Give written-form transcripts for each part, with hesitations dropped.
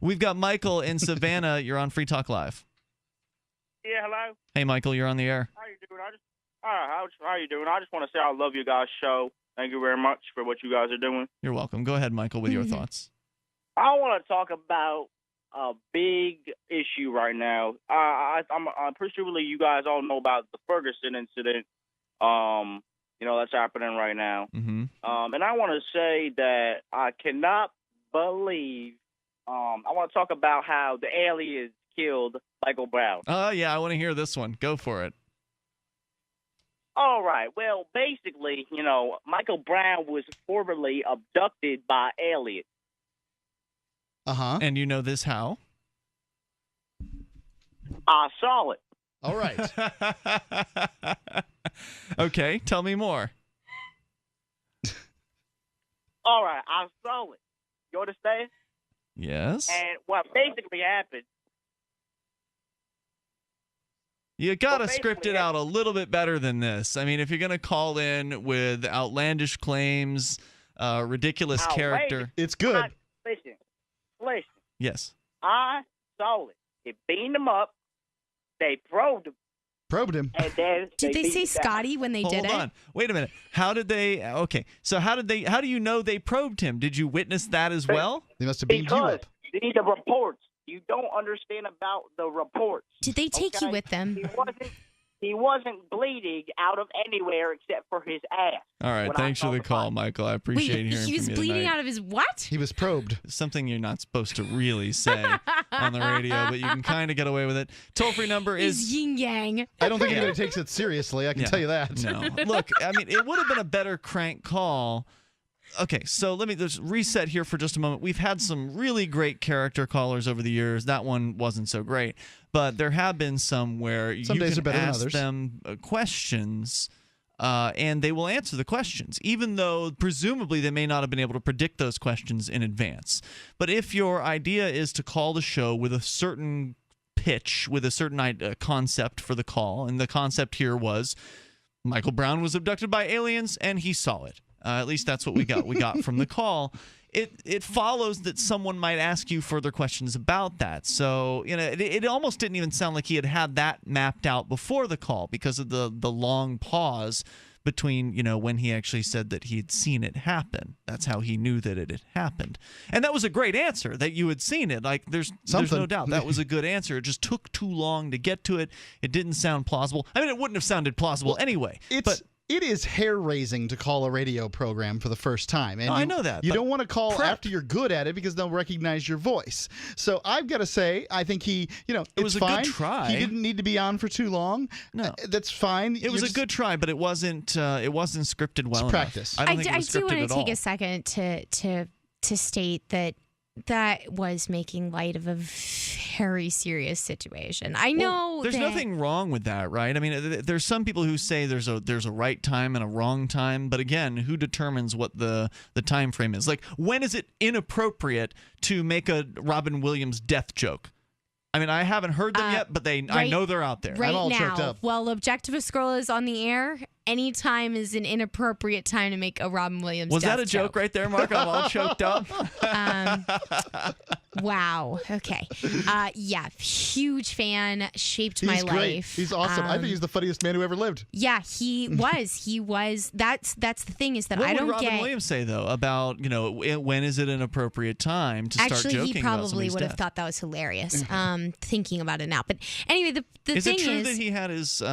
We've got Michael in Savannah. You're on Free Talk Live. Yeah, hello. Hey, Michael, you're on the air. How you doing? How you doing? I just want to say I love you guys' show. Thank you very much for what you guys are doing. You're welcome. Go ahead, Michael, with your thoughts. I want to talk about a big issue right now. I'm pretty sure you guys all know about the Ferguson incident. That's happening right now. Mm-hmm. And I want to say that I cannot believe. I want to talk about how the aliens killed Michael Brown. Oh, yeah, I want to hear this one. Go for it. All right. Well, basically, Michael Brown was formerly abducted by aliens. Uh-huh. And you know this how? I saw it. All right. Okay, tell me more. All right, I saw it. You understand? Yes. And what basically happened. You got to script it out a little bit better than this. I mean, if you're going to call in with outlandish claims, ridiculous character. It's good. Listen. Yes. I saw it. They beamed him up. They probed him. And then Did they say beat him Scotty when they did it? Hold on. Wait a minute. How did they? Okay. So how do you know they probed him? Did you witness that as well? They must have beamed you up. These are reports. You don't understand about the reports. Did they take you with them? He wasn't bleeding out of anywhere except for his ass. All right. Thanks for the call, Michael. I appreciate hearing he was from you bleeding tonight. out of his what? He was probed. Something you're not supposed to really say on the radio, but you can kind of get away with it. Toll-free number is yin yang. I don't think anybody takes it seriously. I can tell you that. No. Look, I mean, it would have been a better crank call. Okay, so let me just reset here for just a moment. We've had some really great character callers over the years. That one wasn't so great. But there have been some where some you days can are better than ask others. them questions, and they will answer the questions, even though presumably they may not have been able to predict those questions in advance. But if your idea is to call the show with a certain pitch, with a certain concept for the call, and the concept here was Michael Brown was abducted by aliens, and he saw it. At least that's what we got. We got from the call. It follows that someone might ask you further questions about that. So it almost didn't even sound like he had that mapped out before the call because of the long pause between when he actually said that he had seen it happen. That's how he knew that it had happened. And that was a great answer, that you had seen it. Like there's no doubt that was a good answer. It just took too long to get to it. It didn't sound plausible. I mean, it wouldn't have sounded plausible anyway. It is hair-raising to call a radio program for the first time. And I know that. You don't want to call prep. after you're good at it because they'll recognize your voice. So I've got to say, I think it was a fine. good try. He didn't need to be on for too long. No. That's fine. It was a good try, but it wasn't scripted well enough. Practice. I don't think it was do scripted want at to all. take a second to state that was making light of a very serious situation. I know there's nothing wrong with that, right? I mean, there's some people who say there's a right time and a wrong time, but again, who determines what the time frame is? Like, when is it inappropriate to make a Robin Williams death joke? I mean, I haven't heard them yet, but I know they're out there. Right I'm all now, choked up. while Objectivist Girl is on the air, any time is an inappropriate time to make a Robin Williams Was death that a joke right there, Mark? I'm all choked up. Wow. Okay. Yeah. Huge fan. Shaped my He's great. life. He's awesome. I think he's the funniest man who ever lived. Yeah, he was. That's the thing is that What I would don't Robin get. Williams say though about when is it an appropriate time to start Actually, joking he about probably somebody's would have death? thought that was hilarious. Thinking about it now, but anyway, the Is thing it true is that he had his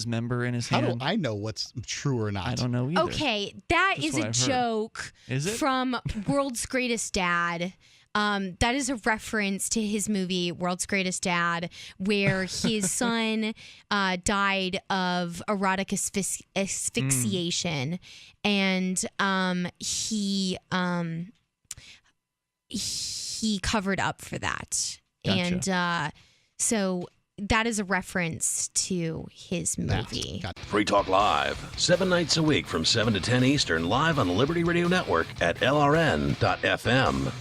member in his How hand? do I know what's true or not? I don't know either. okay, that Just is what a I've heard. joke Is it? from World's Greatest Dad. That is a reference to his movie World's Greatest Dad, where his son died of erotic asphyxiation, and he covered up for that, Gotcha. and so that is a reference to his movie. Free Talk Live, 7 nights a week from 7 to 10 Eastern, live on the Liberty Radio Network at LRN.FM.